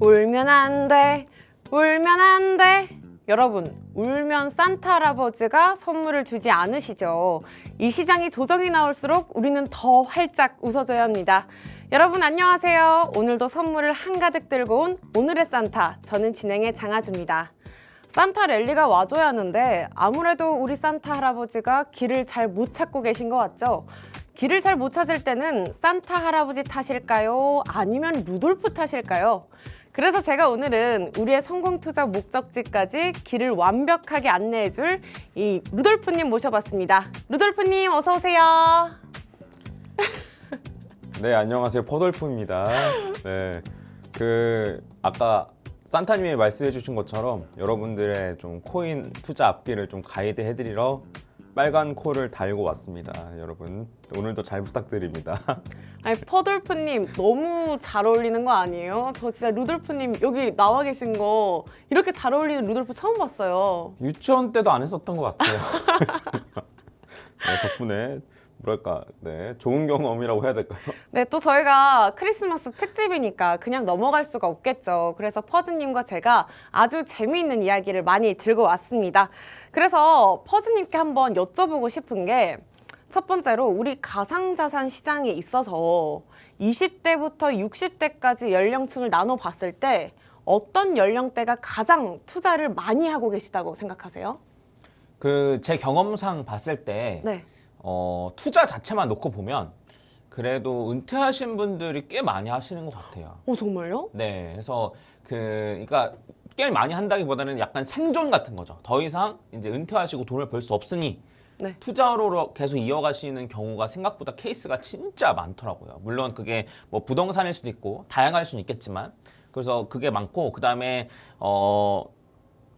울면 안 돼, 울면 안 돼. 여러분, 울면 산타 할아버지가 선물을 주지 않으시죠? 이 시장이 조정이 나올수록 우리는 더 활짝 웃어줘야 합니다. 여러분 안녕하세요. 오늘도 선물을 한가득 들고 온 오늘의 산타, 저는 진행의 장아주입니다. 산타 랠리가 와줘야 하는데 아무래도 우리 산타 할아버지가 길을 잘 못 찾고 계신 것 같죠? 길을 잘 못 찾을 때는 산타 할아버지 탓일까요? 아니면 루돌프 탓일까요? 그래서 제가 오늘은 우리의 성공 투자 목적지까지 길을 완벽하게 안내해줄 이 루돌프님 모셔봤습니다. 루돌프님 어서 오세요. 네, 안녕하세요. 포돌프입니다. 네, 아까 산타님이 말씀해주신 것처럼 여러분들의 좀 코인 투자 앞길을 좀 가이드해드리러 빨간 코를 달고 왔습니다. 여러분 오늘도 잘 부탁드립니다. 아니 퍼돌프님 너무 잘 어울리는 거 아니에요? 저 진짜 루돌프님 여기 나와 계신 거 이렇게 잘 어울리는 루돌프 처음 봤어요. 유치원 때도 안 했었던 것 같아요. 네, 덕분에 뭐랄까, 네, 좋은 경험이라고 해야 될까요? 네, 또 저희가 크리스마스 특집이니까 그냥 넘어갈 수가 없겠죠. 그래서 퍼즈님과 제가 아주 재미있는 이야기를 많이 들고 왔습니다. 그래서 퍼즈님께 한번 여쭤보고 싶은 게 첫 번째로 우리 가상자산 시장에 있어서 20대부터 60대까지 연령층을 나눠 봤을 때 어떤 연령대가 가장 투자를 많이 하고 계시다고 생각하세요? 제 경험상 봤을 때 네. 투자 자체만 놓고 보면 그래도 은퇴하신 분들이 꽤 많이 하시는 것 같아요. 정말요? 네, 그래서 그러니까 꽤 많이 한다기보다는 약간 생존 같은 거죠. 더 이상 이제 은퇴하시고 돈을 벌 수 없으니 네. 투자로 계속 이어가시는 경우가 생각보다 케이스가 진짜 많더라고요. 물론 그게 뭐 부동산일 수도 있고 다양할 수는 있겠지만 그래서 그게 많고 그다음에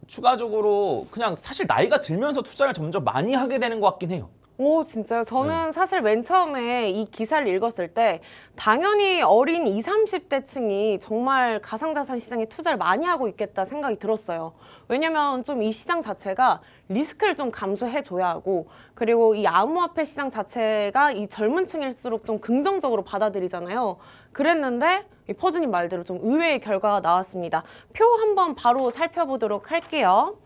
추가적으로 그냥 사실 나이가 들면서 투자를 점점 많이 하게 되는 것 같긴 해요. 오, 진짜요? 저는 사실 맨 처음에 이 기사를 읽었을 때 당연히 어린 20, 30대 층이 정말 가상자산 시장에 투자를 많이 하고 있겠다 생각이 들었어요. 왜냐면 좀 이 시장 자체가 리스크를 좀 감수해줘야 하고 그리고 이 암호화폐 시장 자체가 이 젊은 층일수록 좀 긍정적으로 받아들이잖아요. 그랬는데 이 퍼즈님 말대로 좀 의외의 결과가 나왔습니다. 표 한번 바로 살펴보도록 할게요.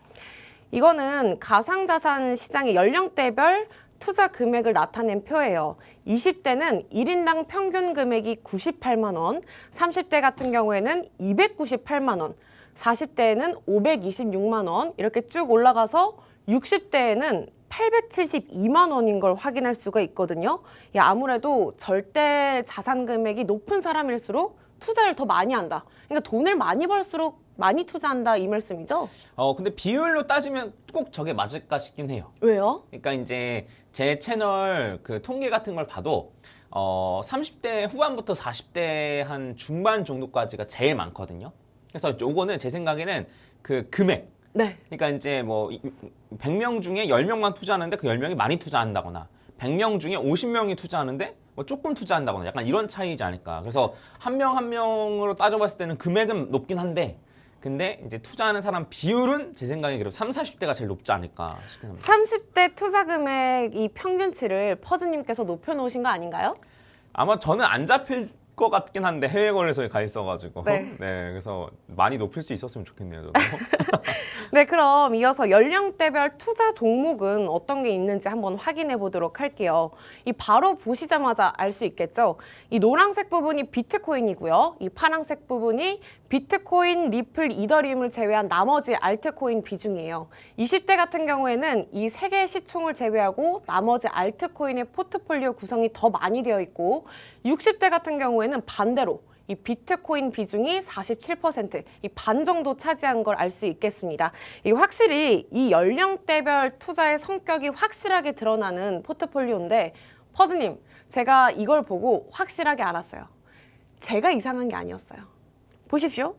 이거는 가상자산 시장의 연령대별 투자 금액을 나타낸 표예요. 20대는 1인당 평균 금액이 98만 원, 30대 같은 경우에는 298만 원, 40대에는 526만 원 이렇게 쭉 올라가서 60대에는 872만 원인 걸 확인할 수가 있거든요. 아무래도 절대 자산 금액이 높은 사람일수록 투자를 더 많이 한다. 그러니까 돈을 많이 벌수록 많이 투자한다 이 말씀이죠? 근데 비율로 따지면 꼭 저게 맞을까 싶긴 해요. 왜요? 그러니까 이제 제 채널 통계 같은 걸 봐도 30대 후반부터 40대 한 중반 정도까지가 제일 많거든요. 그래서 요거는 제 생각에는 그 금액. 네. 그러니까 이제 뭐 100명 중에 10명만 투자하는데 그 10명이 많이 투자한다거나 100명 중에 50명이 투자하는데 뭐 조금 투자한다거나 약간 이런 차이지 않을까. 그래서 한 명 한 명으로 따져봤을 때는 금액은 높긴 한데 근데 이제 투자하는 사람 비율은 제 생각에 그래도 30, 40대가 제일 높지 않을까 싶긴 합니다. 30대 투자 금액 이 평균치를 퍼즈님께서 높여놓으신 거 아닌가요? 아마 저는 안 잡힐 것 같긴 한데 해외 거래소에 가 있어가지고 네. 그래서 많이 높일 수 있었으면 좋겠네요, 저도. 네, 그럼 이어서 연령대별 투자 종목은 어떤 게 있는지 한번 확인해 보도록 할게요. 이 바로 보시자마자 알 수 있겠죠? 이 노란색 부분이 비트코인이고요. 이 파란색 부분이 비트코인, 리플, 이더리움을 제외한 나머지 알트코인 비중이에요. 20대 같은 경우에는 이 세 개의 시총을 제외하고 나머지 알트코인의 포트폴리오 구성이 더 많이 되어 있고 60대 같은 경우에는 반대로 이 비트코인 비중이 47%, 이 반 정도 차지한 걸 알 수 있겠습니다. 이 확실히 이 연령대별 투자의 성격이 확실하게 드러나는 포트폴리오인데 퍼즈님, 제가 이걸 보고 확실하게 알았어요. 제가 이상한 게 아니었어요. 보십시오.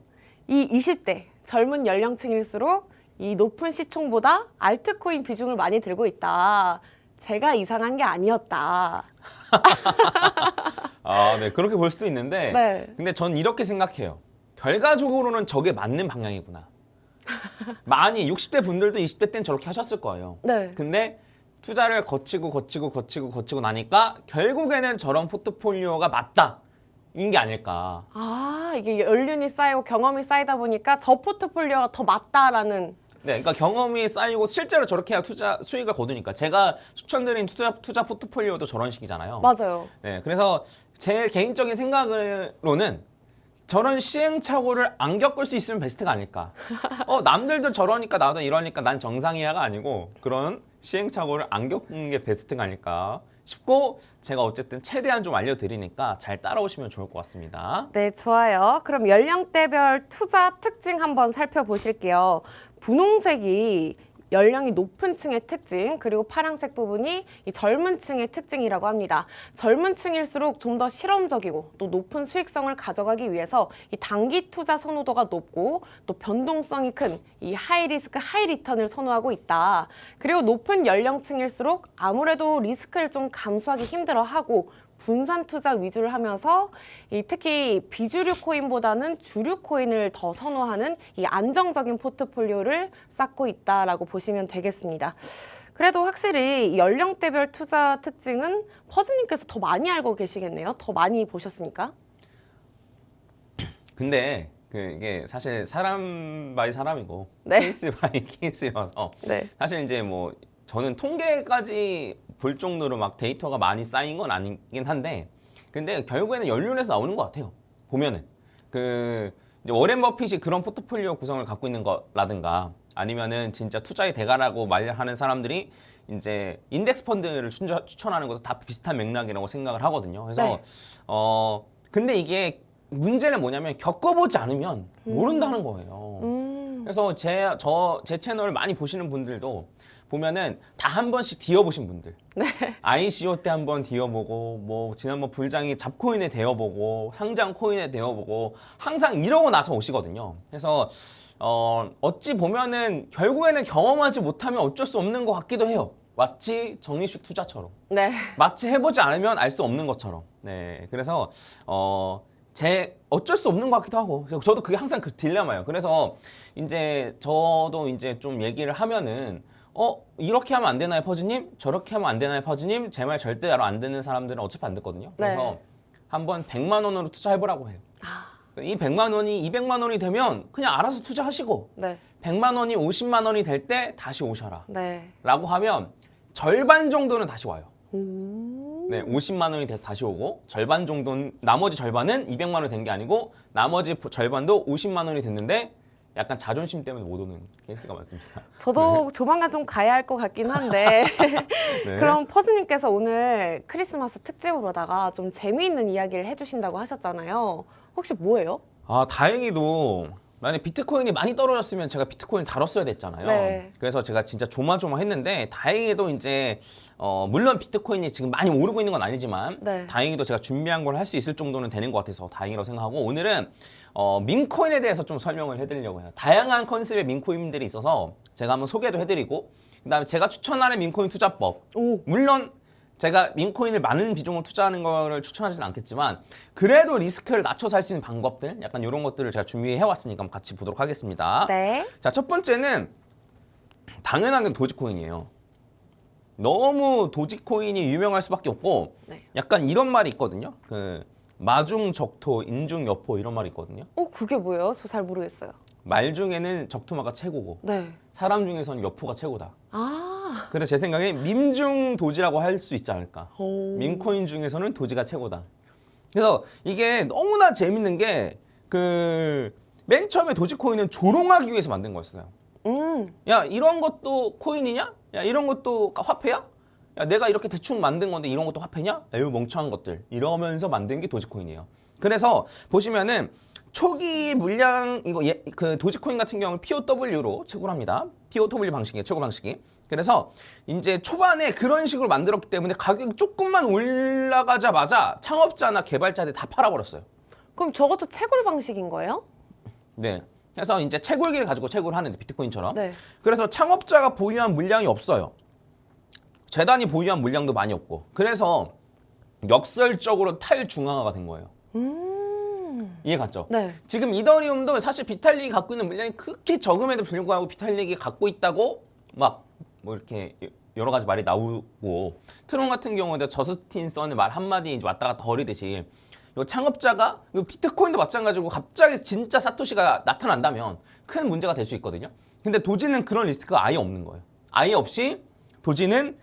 이 20대 젊은 연령층일수록 이 높은 시총보다 알트코인 비중을 많이 들고 있다. 제가 이상한 게 아니었다. 네, 그렇게 볼 수도 있는데 네. 근데 전 이렇게 생각해요. 결과적으로는 저게 맞는 방향이구나. 많이 60대 분들도 20대 때는 저렇게 하셨을 거예요. 네. 근데 투자를 거치고 나니까 결국에는 저런 포트폴리오가 맞다. 게 아닐까. 아, 이게 연륜이 쌓이고 경험이 쌓이다 보니까 저 포트폴리오가 더 맞다라는. 네, 그러니까 경험이 쌓이고 실제로 저렇게 해야 투자 수익을 거두니까 제가 추천드린 투자 포트폴리오도 저런 식이잖아요. 맞아요. 네, 그래서 제 개인적인 생각으로는 저런 시행착오를 안 겪을 수 있으면 베스트가 아닐까. 남들도 저러니까 나도 이러니까 난 정상이야가 아니고 그런 시행착오를 안 겪는 게 베스트가 아닐까 싶고 제가 어쨌든 최대한 좀 알려드리니까 잘 따라오시면 좋을 것 같습니다. 네, 좋아요. 그럼 연령대별 투자 특징 한번 살펴보실게요. 분홍색이 연령이 높은 층의 특징, 그리고 파란색 부분이 이 젊은 층의 특징이라고 합니다. 젊은 층일수록 좀 더 실험적이고 또 높은 수익성을 가져가기 위해서 이 단기 투자 선호도가 높고 또 변동성이 큰 이 하이 리스크 하이 리턴을 선호하고 있다. 그리고 높은 연령층일수록 아무래도 리스크를 좀 감수하기 힘들어하고 분산 투자 위주를 하면서 특히 비주류 코인보다는 주류 코인을 더 선호하는 이 안정적인 포트폴리오를 쌓고 있다라고 보시면 되겠습니다. 그래도 확실히 연령대별 투자 특징은 퍼즈님께서 더 많이 알고 계시겠네요. 더 많이 보셨으니까. 근데 이게 사실 사람 바이 사람이고 네. 케이스 바이 케이스여서 네. 사실 이제 뭐 저는 통계까지 볼 정도로 막 데이터가 많이 쌓인 건 아니긴 한데 근데 결국에는 연륜에서 나오는 것 같아요. 보면은 이제 워렌 버핏이 그런 포트폴리오 구성을 갖고 있는 거라든가 아니면은 진짜 투자의 대가라고 말하는 사람들이 이제 인덱스 펀드를 추천하는 것도 다 비슷한 맥락이라고 생각을 하거든요. 그래서 네. 근데 이게 문제는 뭐냐면 겪어보지 않으면 모른다는 거예요. 그래서 제 채널을 많이 보시는 분들도 보면은 다 한 번씩 뒤어보신 분들. 네. ICO 때 한 번 뒤어보고 뭐 지난번 불장이 잡코인에 대어보고 상장 코인에 대어보고 항상 이러고 나서 오시거든요. 그래서 어찌 보면은 결국에는 경험하지 못하면 어쩔 수 없는 것 같기도 해요. 마치 정리식 투자처럼. 네. 마치 해보지 않으면 알 수 없는 것처럼. 네, 그래서 어쩔 수 없는 것 같기도 하고. 저도 그게 항상 그 딜레마예요. 그래서 이제 저도 이제 좀 얘기를 하면은 이렇게 하면 안 되나요, 퍼즈님? 저렇게 하면 안 되나요, 퍼즈님? 제 말 절대로 안 듣는 사람들은 어차피 안 듣거든요. 그래서 네. 한번 100만 원으로 투자해보라고 해요. 이 100만 원이 200만 원이 되면 그냥 알아서 투자하시고 네. 100만 원이 50만 원이 될 때 다시 오셔라. 네. 라고 하면 절반 정도는 다시 와요. 네, 50만 원이 돼서 다시 오고 절반 정도는 나머지 절반은 200만 원이 된 게 아니고 나머지 절반도 50만 원이 됐는데 약간 자존심 때문에 못 오는 케이스가 많습니다. 저도 조만간 좀 가야 할 것 같긴 한데 네. 그럼 퍼즈님께서 오늘 크리스마스 특집으로다가 좀 재미있는 이야기를 해주신다고 하셨잖아요. 혹시 뭐예요? 다행히도 만약에 비트코인이 많이 떨어졌으면 제가 비트코인 다뤘어야 됐잖아요. 네. 그래서 제가 진짜 조마조마했는데 다행히도 이제 물론 비트코인이 지금 많이 오르고 있는 건 아니지만 네. 다행히도 제가 준비한 걸 할 수 있을 정도는 되는 것 같아서 다행이라고 생각하고 오늘은 민코인에 대해서 좀 설명을 해드리려고 해요. 다양한 컨셉의 민코인들이 있어서 제가 한번 소개도 해드리고 그다음에 제가 추천하는 민코인 투자법 오. 물론 제가 민코인을 많은 비중으로 투자하는 거를 추천하지는 않겠지만 그래도 리스크를 낮춰서 할 수 있는 방법들 약간 이런 것들을 제가 준비해 왔으니까 한번 같이 보도록 하겠습니다. 네. 자, 첫 번째는 당연하게 도지코인이에요. 너무 도지코인이 유명할 수밖에 없고 네. 약간 이런 말이 있거든요. 마중적토, 인중여포 이런 말이 있거든요. 그게 뭐예요? 저 잘 모르겠어요. 말 중에는 적토마가 최고고 네. 사람 중에서는 여포가 최고다. 아. 그래서 제 생각에 밈중 도지라고 할 수 있지 않을까. 오. 민코인 중에서는 도지가 최고다. 그래서 이게 너무나 재밌는 게 맨 처음에 도지코인은 조롱하기 위해서 만든 거였어요. 야, 이런 것도 코인이냐? 야, 이런 것도 화폐야? 야, 내가 이렇게 대충 만든 건데 이런 것도 화폐냐? 에휴, 멍청한 것들. 이러면서 만든 게 도지코인이에요. 그래서 보시면은 초기 물량 도지코인 같은 경우는 POW로 채굴 합니다. POW 방식이에요. 채굴 방식이. 그래서 이제 초반에 그런 식으로 만들었기 때문에 가격이 조금만 올라가자마자 창업자나 개발자들 다 팔아버렸어요. 그럼 저것도 채굴 방식인 거예요? 네. 그래서 이제 채굴기를 가지고 채굴을 하는데 비트코인처럼. 네. 그래서 창업자가 보유한 물량이 없어요. 재단이 보유한 물량도 많이 없고. 그래서 역설적으로 탈중앙화가 된 거예요. 이해 갔죠? 네. 지금 이더리움도 사실 비탈릭이 갖고 있는 물량이 그렇게 적음에도 불구하고 비탈릭이 갖고 있다고 막 뭐 이렇게 여러 가지 말이 나오고 트론 같은 경우에도 저스틴 선의 말 한마디 이제 왔다 갔다 거리듯이 요 창업자가 요 비트코인도 마찬가지고 갑자기 진짜 사토시가 나타난다면 큰 문제가 될 수 있거든요. 근데 도지는 그런 리스크가 아예 없는 거예요. 아예 없이 도지는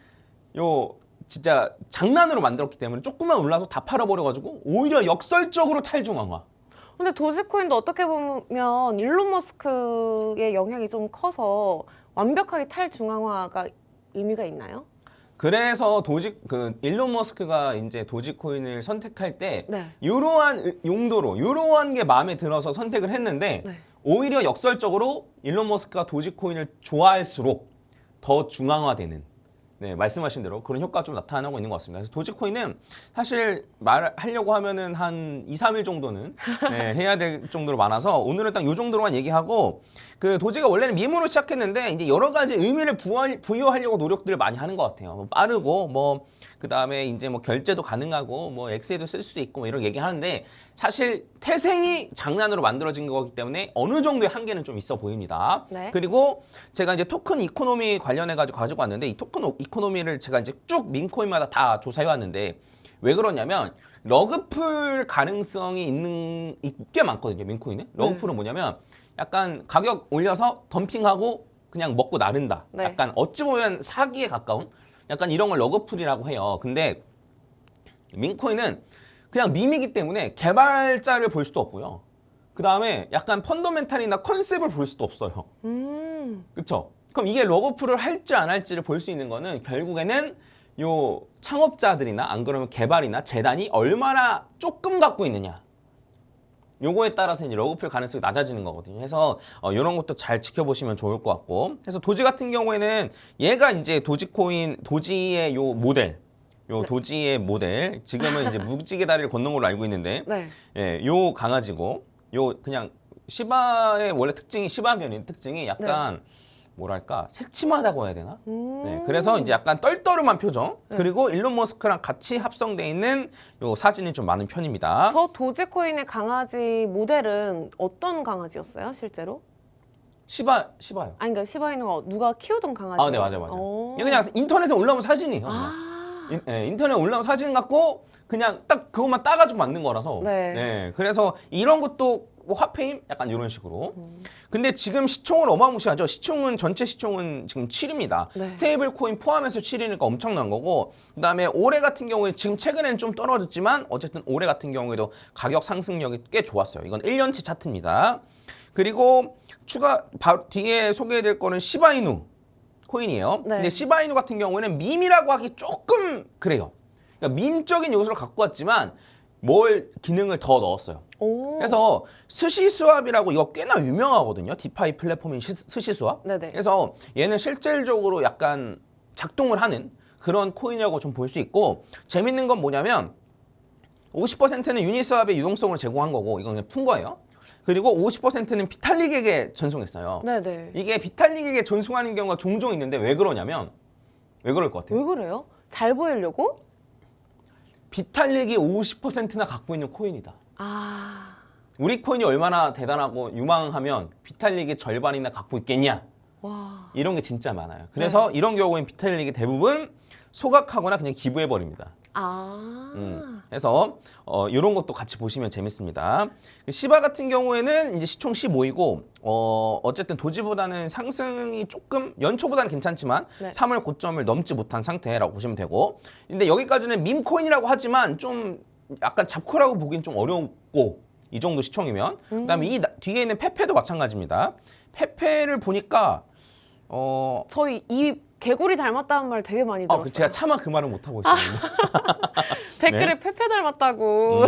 요 진짜 장난으로 만들었기 때문에 조금만 올라서 다 팔아버려가지고 오히려 역설적으로 탈중앙화. 근데 도지코인도 어떻게 보면 일론 머스크의 영향이 좀 커서 완벽하게 탈중앙화가 의미가 있나요? 그래서 일론 머스크가 이제 도지코인을 선택할 때 네. 이러한 용도로 이러한 게 마음에 들어서 선택을 했는데 네. 오히려 역설적으로 일론 머스크가 도지코인을 좋아할수록 더 중앙화되는 네, 말씀하신 대로 그런 효과가 좀 나타나고 있는 것 같습니다. 그래서 도지코인은 사실 말하려고 하면은 한 2, 3일 정도는 네, 해야 될 정도로 많아서 오늘은 딱 이 정도로만 얘기하고 그 도지가 원래는 밈으로 시작했는데 이제 여러 가지 의미를 부여하려고 노력들을 많이 하는 것 같아요. 뭐 빠르고 뭐 그다음에 이제 뭐 결제도 가능하고 뭐 엑스에도 쓸 수도 있고 뭐 이런 얘기하는데 사실 태생이 장난으로 만들어진 거기 때문에 어느 정도의 한계는 좀 있어 보입니다. 네. 그리고 제가 이제 토큰 이코노미 관련해 가지고 왔는데 이 토큰 이코노미를 제가 이제 쭉 밈코인마다 다 조사해 왔는데 왜 그러냐면 러그풀 가능성이 있게 많거든요. 밈코인은. 러그풀은 뭐냐면 약간 가격 올려서 덤핑하고 그냥 먹고 나른다. 네. 약간 어찌 보면 사기에 가까운 약간 이런 걸 러그풀이라고 해요. 근데 밈코인은 그냥 밈이기 때문에 개발자를 볼 수도 없고요. 그 다음에 약간 펀더멘탈이나 컨셉을 볼 수도 없어요. 그쵸? 그럼 이게 러그풀을 할지 안 할지를 볼 수 있는 거는 결국에는 요 창업자들이나 안 그러면 개발이나 재단이 얼마나 조금 갖고 있느냐. 요거에 따라서 이제 러그풀 가능성이 낮아지는 거거든요. 그래서 이런 것도 잘 지켜보시면 좋을 것 같고. 그래서 도지 같은 경우에는 얘가 이제 도지의 요 모델, 요 네. 도지의 모델. 지금은 이제 무지개 다리를 건넌 걸로 알고 있는데, 네. 예, 요 강아지고, 요 그냥 시바의 원래 시바견인 특징이 약간 뭐랄까 새침하다고 해야 되나? 네, 그래서 이제 약간 떨떠름한 표정. 네. 그리고 일론 머스크랑 같이 합성돼 있는 요 사진이 좀 많은 편입니다. 저 도지코인의 강아지 모델은 어떤 강아지였어요, 실제로? 시바요. 아니, 그러니까 시바이누가 누가 키우던 강아지예요? 네, 맞아요. 오. 그냥 인터넷에 올라온 사진이에요. 아, 인터넷에 올라온 사진 갖고 그냥 딱 그것만 따가지고 만든 거라서. 네. 그래서 이런 것도 뭐 화폐임? 약간 이런 식으로. 근데 지금 시총은 어마무시하죠. 전체 시총은 지금 7입니다. 네. 스테이블 코인 포함해서 7이니까 엄청난 거고. 그다음에 올해 같은 경우에 지금 최근에는 좀 떨어졌지만 어쨌든 올해 같은 경우에도 가격 상승력이 꽤 좋았어요. 이건 1년치 차트입니다. 그리고 바로 뒤에 소개해드릴 거는 시바이누 코인이에요. 네. 근데 시바이누 같은 경우에는 밈이라고 하기 조금 그래요. 그러니까 밈적인 요소를 갖고 왔지만 기능을 더 넣었어요. 오. 그래서 스시스왑이라고 이거 꽤나 유명하거든요. 디파이 플랫폼인 스시스왑. 네네. 그래서 얘는 실질적으로 약간 작동을 하는 그런 코인이라고 좀 볼 수 있고 재밌는 건 뭐냐면 50%는 유니스왑의 유동성을 제공한 거고 이건 그냥 푼 거예요. 그리고 50%는 비탈릭에게 전송했어요. 네네. 이게 비탈릭에게 전송하는 경우가 종종 있는데 왜 그러냐면 왜 그럴 것 같아요? 왜 그래요? 잘 보이려고? 비탈릭이 50%나 갖고 있는 코인이다. 아, 우리 코인이 얼마나 대단하고 유망하면 비탈릭의 절반이나 갖고 있겠냐? 와. 이런 게 진짜 많아요. 그래서 이런 경우엔 비탈릭이 대부분 소각하거나 그냥 기부해버립니다. 아. 그래서 이런 것도 같이 보시면 재밌습니다. 시바 같은 경우에는 이제 시총 15이고 어쨌든 도지보다는 상승이 조금 연초보다는 괜찮지만 네. 3월 고점을 넘지 못한 상태라고 보시면 되고 근데 여기까지는 밈코인이라고 하지만 좀 약간 잡코라고 보기엔 좀 어렵고 이 정도 시총이면 그다음에 이 뒤에 있는 페페도 마찬가지입니다. 페페를 보니까 저희 이 개구리 닮았다는 말 되게 많이 들었어요. 제가 차마 그 말을 못 하고 있었는데. 댓글에 네? 페페 닮았다고.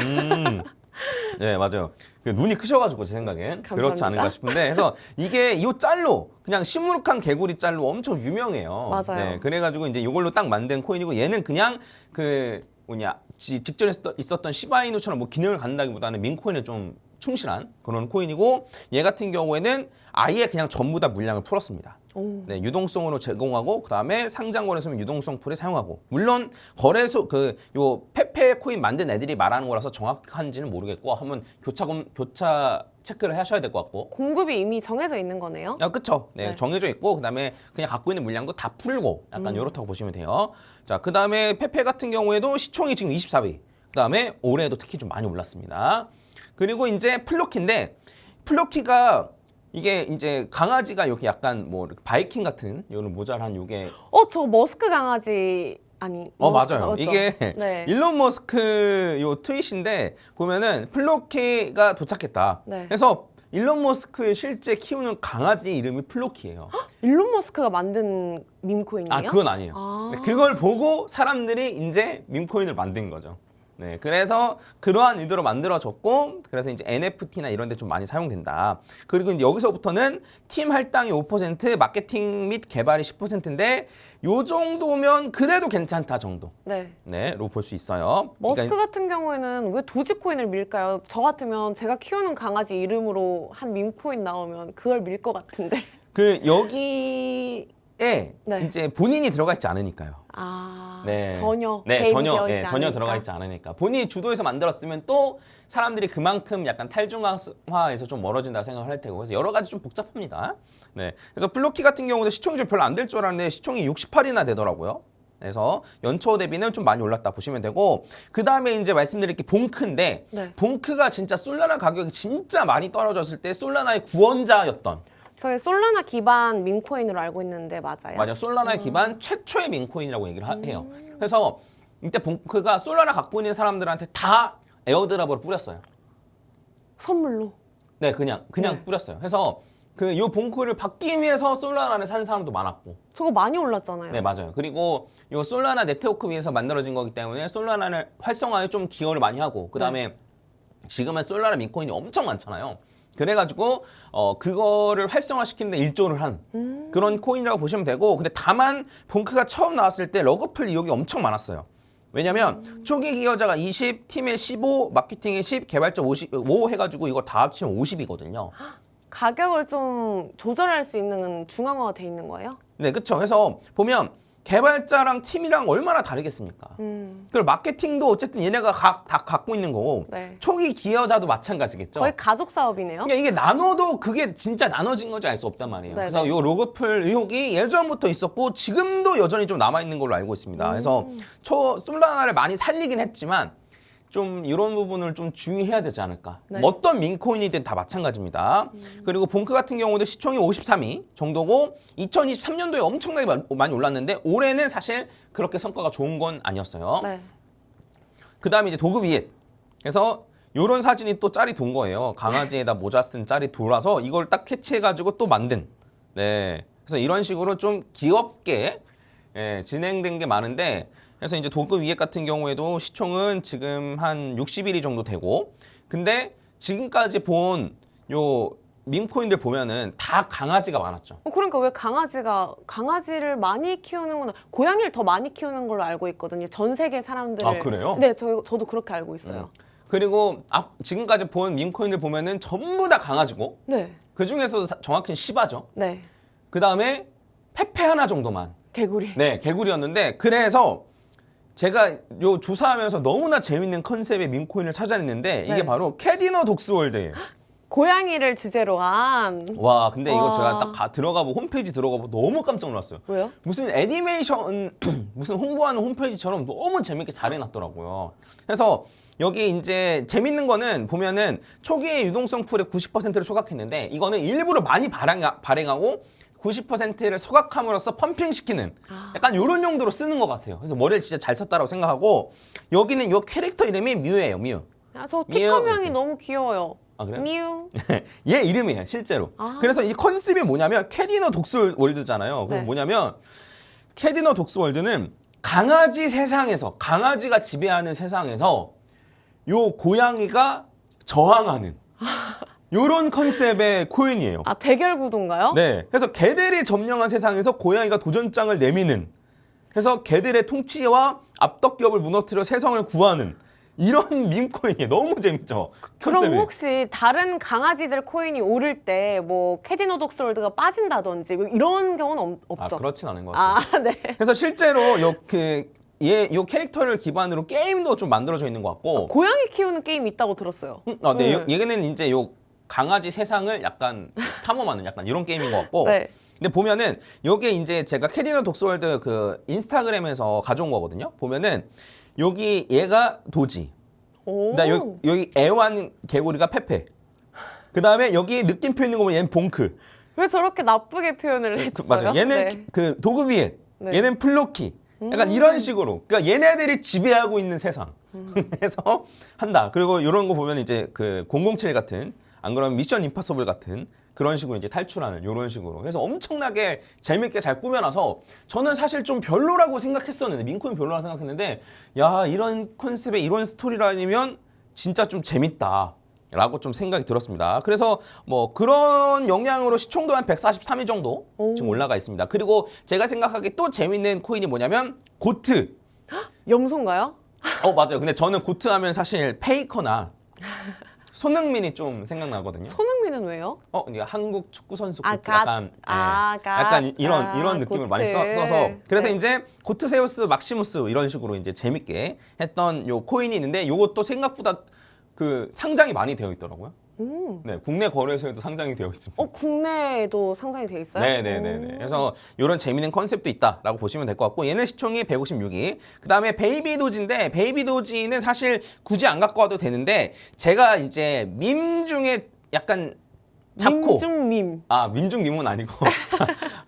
네, 맞아요. 눈이 크셔가지고 제 생각엔 감사합니다. 그렇지 않은가 싶은데 그래서 이게 이 짤로 그냥 시무룩한 개구리 짤로 엄청 유명해요. 맞아요. 네, 그래가지고 이제 이걸로 딱 만든 코인이고 얘는 그냥 직전에 있었던 시바이누처럼 뭐 기능을 갖는다기보다는 민코인에 좀 충실한 그런 코인이고 얘 같은 경우에는 아예 그냥 전부 다 물량을 풀었습니다. 오. 네, 유동성으로 제공하고 그다음에 상장 거래소면 유동성 풀에 사용하고 물론 거래소 요 페페 코인 만든 애들이 말하는 거라서 정확한지는 모르겠고 한번 교차 체크를 하셔야 될 것 같고. 공급이 이미 정해져 있는 거네요. 그쵸. 네, 네. 정해져 있고 그다음에 그냥 갖고 있는 물량도 다 풀고 약간 이렇다고 보시면 돼요. 자, 그다음에 페페 같은 경우에도 시총이 지금 24위. 그다음에 올해도 특히 좀 많이 올랐습니다. 그리고 이제 플로키인데 플로키가 이게 이제 강아지가 이렇게 약간 뭐 이렇게 바이킹 같은 요런 모자란 요게 저 머스크 강아지 아니. 맞아요. 맞죠? 이게 네. 일론 머스크 요 트윗인데 보면은 플로키가 도착했다. 네. 그래서 일론 머스크의 실제 키우는 강아지 이름이 플로키예요. 일론 머스크가 만든 밈코인이에요? 아, 그건 아니에요. 아. 네, 그걸 보고 사람들이 이제 밈코인을 만든 거죠. 네, 그래서 그러한 의도로 만들어졌고, 그래서 이제 NFT나 이런 데 좀 많이 사용된다. 그리고 이제 여기서부터는 팀 할당이 5%, 마케팅 및 개발이 10%인데, 요 정도면 그래도 괜찮다 정도. 네. 네, 로 볼 수 있어요. 머스크 그러니까 같은 경우에는 왜 도지코인을 밀까요? 저 같으면 제가 키우는 강아지 이름으로 한 밈코인 나오면 그걸 밀 것 같은데. 그 여기에 네. 이제 본인이 들어가 있지 않으니까요. 전혀 네, 개입이 전혀, 되어 네, 있지 전혀 않으니까. 들어가 있지 않으니까. 본인이 주도해서 만들었으면 또 사람들이 그만큼 약간 탈중앙화에서 좀 멀어진다 생각을 할 테고. 그래서 여러 가지 좀 복잡합니다. 네, 그래서 플로키 같은 경우도 시총이 좀 별로 안 될 줄 알았는데 시총이 68이나 되더라고요. 그래서 연초 대비는 좀 많이 올랐다 보시면 되고, 그 다음에 이제 말씀드릴 게 봉크인데, 네. 봉크가 진짜 솔라나 가격이 진짜 많이 떨어졌을 때 솔라나의 구원자였던. 저희 솔라나 기반 밈코인으로 알고 있는데 맞아요? 맞아요. 솔라나에 기반 최초의 밈코인이라고 얘기를 해요. 그래서 이때 봉크가 솔라나 갖고 있는 사람들한테 다 에어드랍으로 뿌렸어요. 선물로. 네, 그냥 네. 뿌렸어요. 그래서 그 요 봉크를 받기 위해서 솔라나를 산 사람도 많았고. 저거 많이 올랐잖아요. 네, 맞아요. 그리고 요 솔라나 네트워크 위에서 만들어진 거기 때문에 솔라나를 활성화에 좀 기여를 많이 하고, 그다음에 지금은 솔라나 밈코인이 엄청 많잖아요. 그래가지고 그거를 활성화시키는데 일조를 한 그런 코인이라고 보시면 되고, 근데 다만 봉크가 처음 나왔을 때 러그풀 의혹이 엄청 많았어요. 왜냐면 초기 기여자가 20, 팀에 15, 마케팅에 10, 개발자 55 해가지고 이거 다 합치면 50이거든요. 가격을 좀 조절할 수 있는 중앙화가 돼 있는 거예요? 네, 그렇죠. 그래서 보면 개발자랑 팀이랑 얼마나 다르겠습니까? 그리고 마케팅도 어쨌든 얘네가 다 갖고 있는 거고, 네. 초기 기여자도 마찬가지겠죠. 거의 가족 사업이네요. 그러니까 이게 나눠도 그게 진짜 나눠진 건지 알 수 없단 말이에요. 네네. 그래서 요 로그풀 의혹이 예전부터 있었고 지금도 여전히 좀 남아 있는 걸로 알고 있습니다. 그래서 솔라나를 많이 살리긴 했지만 좀 이런 부분을 좀 주의해야 되지 않을까. 네. 뭐 어떤 밈코인이든 다 마찬가지입니다. 그리고 봉크 같은 경우도 시총이 53위 정도고 2023년도에 엄청나게 많이 올랐는데 올해는 사실 그렇게 성과가 좋은 건 아니었어요. 네. 그 다음에 이제 도그 위에. 그래서 요런 사진이 또 짤이 돈 거예요. 강아지에다 모자 쓴 짤이 돌아서 이걸 딱 캐치해가지고 또 만든. 네. 그래서 이런 식으로 좀 귀엽게 진행된 게 많은데, 그래서 이제 도그 위에 같은 경우에도 시총은 지금 한 61위 정도 되고, 근데 지금까지 본 요 밈코인들 보면은 다 강아지가 많았죠. 그러니까 왜 강아지를 많이 키우는 건 고양이를 더 많이 키우는 걸로 알고 있거든요. 전 세계 사람들을. 아, 그래요? 네, 저도 그렇게 알고 있어요. 그리고 지금까지 본 밈코인들 보면은 전부 다 강아지고, 네. 그 중에서도 정확히는 시바죠. 네. 그 다음에 페페 하나 정도만. 개구리. 네, 개구리였는데, 그래서 제가 요 조사하면서 너무나 재밌는 컨셉의 밈코인을 찾아냈는데 이게 네. 바로 캐디너 독스월드예요. 고양이를 주제로 한. 와, 근데 이거 와. 제가 딱 들어가고 홈페이지 들어가고 너무 깜짝 놀랐어요. 왜요? 무슨 애니메이션 무슨 홍보하는 홈페이지처럼 너무 재밌게 잘 해놨더라고요. 그래서 여기 이제 재밌는 거는 보면은 초기에 유동성 풀의 90%를 소각했는데 이거는 일부러 많이 발행하고 90%를 소각함으로써 펌핑시키는 약간 이런 용도로 쓰는 것 같아요. 그래서 머리를 진짜 잘 썼다고 생각하고, 여기는 이 캐릭터 이름이 뮤예요, 뮤. 저 미우. 티커명이 너무 귀여워요. 아, 그래요? 미우. 얘 이름이에요, 실제로. 아. 그래서 이 컨셉이 뭐냐면 캐디너 독스월드잖아요. 그래서 네. 뭐냐면 캐디너 독스월드는 강아지 세상에서, 강아지가 지배하는 세상에서 요 고양이가 저항하는 요런 컨셉의 코인이에요. 대결 구도인가요? 네. 그래서 개들이 점령한 세상에서 고양이가 도전장을 내미는, 그래서 개들의 통치와 압덕기업을 무너뜨려 세상을 구하는 이런 밈코인이 너무 재밌죠. 그럼 컨셉이. 혹시 다른 강아지들 코인이 오를 때 뭐 캐디너 독스월드가 빠진다든지 뭐 이런 경우는 없죠? 그렇진 않은 것 같아요. 네. 그래서 실제로 요 캐릭터를 기반으로 게임도 좀 만들어져 있는 것 같고. 고양이 키우는 게임이 있다고 들었어요. 네, 네. 얘는 이제 요 강아지 세상을 약간 탐험하는 약간 이런 게임인 것 같고. 네. 근데 보면은 요게 이제 제가 캐디너 독스월드 그 인스타그램에서 가져온 거거든요. 보면은 여기 얘가 도지, 오. 그다음 여기 애완 개구리가 페페. 그다음에 여기 느낌표 있는 거 보면 얘는 봉크. 왜 저렇게 나쁘게 표현을 했어요? 맞아요. 얘는 네. 그 도그비엣. 네. 얘는 플로키. 약간 이런 식으로. 그러니까 얘네들이 지배하고 있는 세상. 해서 한다. 그리고 이런 거 보면 이제 그 007 같은, 안 그러면 미션 임파서블 같은 그런 식으로 이제 탈출하는 이런 식으로. 그래서 엄청나게 재밌게 잘 꾸며놔서 저는 사실 좀 별로라고 생각했었는데, 민코인 별로라고 생각했는데, 야, 이런 컨셉의 이런 스토리라면 진짜 좀 재밌다. 라고 좀 생각이 들었습니다. 그래서 뭐 그런 영향으로 시총도 한 143위 정도 지금 올라가 있습니다. 그리고 제가 생각하기에 또 재밌는 코인이 뭐냐면 고트. 염소인가요? 맞아요. 근데 저는 고트 하면 사실 페이커나 손흥민이 좀 생각나거든요. 손흥민은 왜요? 이게 한국 축구 선수 아, 고트 갓. 약간 갓. 약간 이런 느낌을 많이 고트. 써서 그래서 네. 이제 고트세우스 막시무스 이런 식으로 이제 재밌게 했던 요 코인이 있는데, 요것도 생각보다 그 상장이 많이 되어 있더라고요. 네, 국내 거래소에도 상장이 되어 있습니다. 국내에도 상장이 돼 있어요? 네네네. 그래서 이런 재밌는 컨셉도 있다라고 보시면 될 것 같고, 얘는 시총이 156위. 그 다음에 베이비 도지인데, 베이비 도지는 사실 굳이 안 갖고 와도 되는데, 제가 이제 밈 중에 약간 잡코. 민중밈. 밈 중 밈은 아니고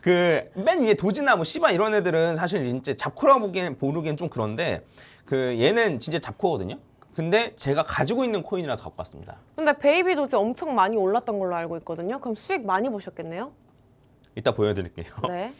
그 맨 위에 도지나 뭐 시바 이런 애들은 사실 진짜 잡코라고 부르기엔 좀 그런데, 그 얘는 진짜 잡코거든요. 근데 제가 가지고 있는 코인이라서 갖고 왔습니다. 근데 베이비 도지 엄청 많이 올랐던 걸로 알고 있거든요. 그럼 수익 많이 보셨겠네요? 이따 보여드릴게요. 네.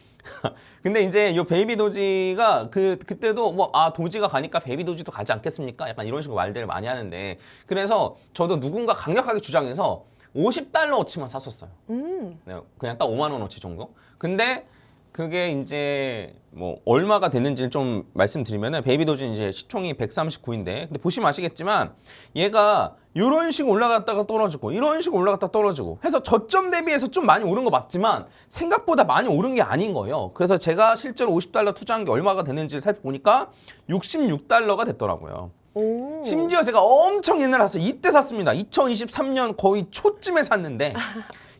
근데 이제 이 베이비 도지가 그때도 도지가 가니까 베이비 도지도 가지 않겠습니까? 약간 이런 식으로 말들을 많이 하는데, 그래서 저도 누군가 강력하게 주장해서 $50어치만 샀었어요. 네, 그냥 딱 5만 원어치 정도. 근데 그게 이제 뭐 얼마가 됐는지를 좀 말씀드리면은, 베이비 도지는 이제 시총이 139인데, 근데 보시면 아시겠지만 얘가 이런 식으로 올라갔다가 떨어지고 이런 식으로 올라갔다가 떨어지고 해서 저점 대비해서 좀 많이 오른 거 맞지만 생각보다 많이 오른 게 아닌 거예요. 그래서 제가 실제로 $50 투자한 게 얼마가 됐는지를 살펴보니까 $66가 됐더라고요. 오. 심지어 제가 엄청 옛날에 샀어요. 이때 샀습니다. 2023년 거의 초쯤에 샀는데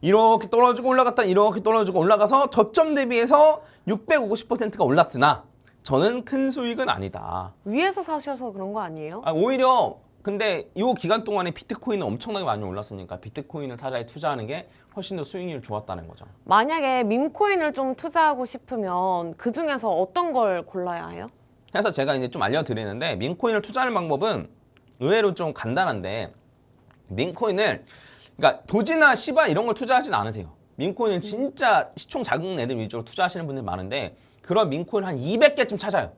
이렇게 떨어지고 올라갔다 이렇게 떨어지고 올라가서 저점 대비해서 650%가 올랐으나 저는 큰 수익은 아니다. 위에서 사셔서 그런 거 아니에요? 오히려 근데 이 기간 동안에 비트코인은 엄청나게 많이 올랐으니까 비트코인을 사자에 투자하는 게 훨씬 더 수익률이 좋았다는 거죠. 만약에 밈코인을 좀 투자하고 싶으면 그 중에서 어떤 걸 골라야 해요? 그래서 제가 이제 좀 알려드리는데, 민코인을 투자하는 방법은 의외로 좀 간단한데, 민코인을 그러니까 도지나 시바 이런 걸 투자하진 않으세요. 민코인은 진짜 시총 작은 애들 위주로 투자하시는 분들 많은데, 그런 민코인 한 200개쯤 찾아요.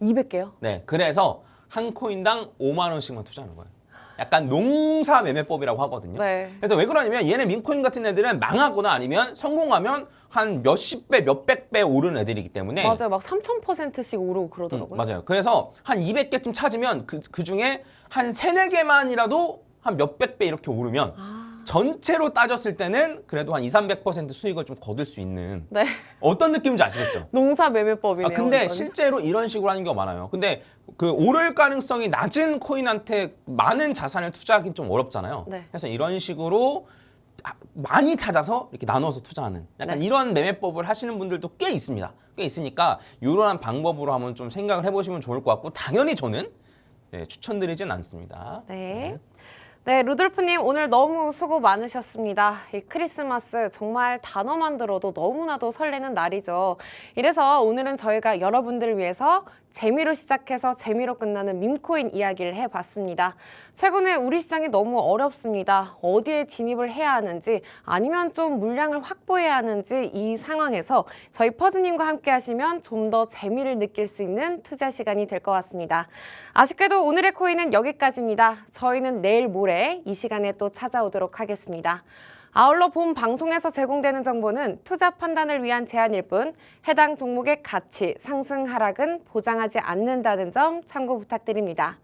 200개요? 네, 그래서 한 코인당 5만 원씩만 투자하는 거예요. 약간 농사 매매법이라고 하거든요. 네. 그래서 왜 그러냐면 얘네 민코인 같은 애들은 망하거나 아니면 성공하면 한 몇십 배, 몇백 배 오른 애들이기 때문에. 맞아요. 막 3000%씩 오르고 그러더라고요. 맞아요. 그래서 한 200개쯤 찾으면 그 중에 한 3, 4개만이라도 한 몇백 배 이렇게 오르면 전체로 따졌을 때는 그래도 한 200~300% 수익을 좀 거둘 수 있는 네. 어떤 느낌인지 아시겠죠? 농사 매매법이네요. 근데 완전. 실제로 이런 식으로 하는 경우가 많아요. 근데 그 오를 가능성이 낮은 코인한테 많은 자산을 투자하기는 좀 어렵잖아요. 네. 그래서 이런 식으로 많이 찾아서 이렇게 나눠서 투자하는 약간 네. 이런 매매법을 하시는 분들도 꽤 있습니다. 꽤 있으니까 이러한 방법으로 한번 좀 생각을 해보시면 좋을 것 같고, 당연히 저는 추천드리진 않습니다. 네. 네, 루돌프님 오늘 너무 수고 많으셨습니다. 이 크리스마스 정말 단어만 들어도 너무나도 설레는 날이죠. 이래서 오늘은 저희가 여러분들을 위해서 재미로 시작해서 재미로 끝나는 밈코인 이야기를 해봤습니다. 최근에 우리 시장이 너무 어렵습니다. 어디에 진입을 해야 하는지 아니면 좀 물량을 확보해야 하는지 이 상황에서 저희 퍼즈님과 함께 하시면 좀 더 재미를 느낄 수 있는 투자 시간이 될 것 같습니다. 아쉽게도 오늘의 코인은 여기까지입니다. 저희는 내일 모레 이 시간에 또 찾아오도록 하겠습니다. 아울러 본 방송에서 제공되는 정보는 투자 판단을 위한 제안일 뿐 해당 종목의 가치, 상승, 하락은 보장하지 않는다는 점 참고 부탁드립니다.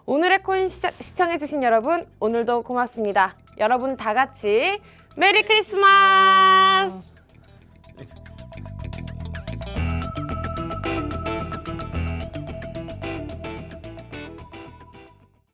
오늘의 코인 시청해주신 여러분, 오늘도 고맙습니다. 여러분 다 같이 메리 크리스마스!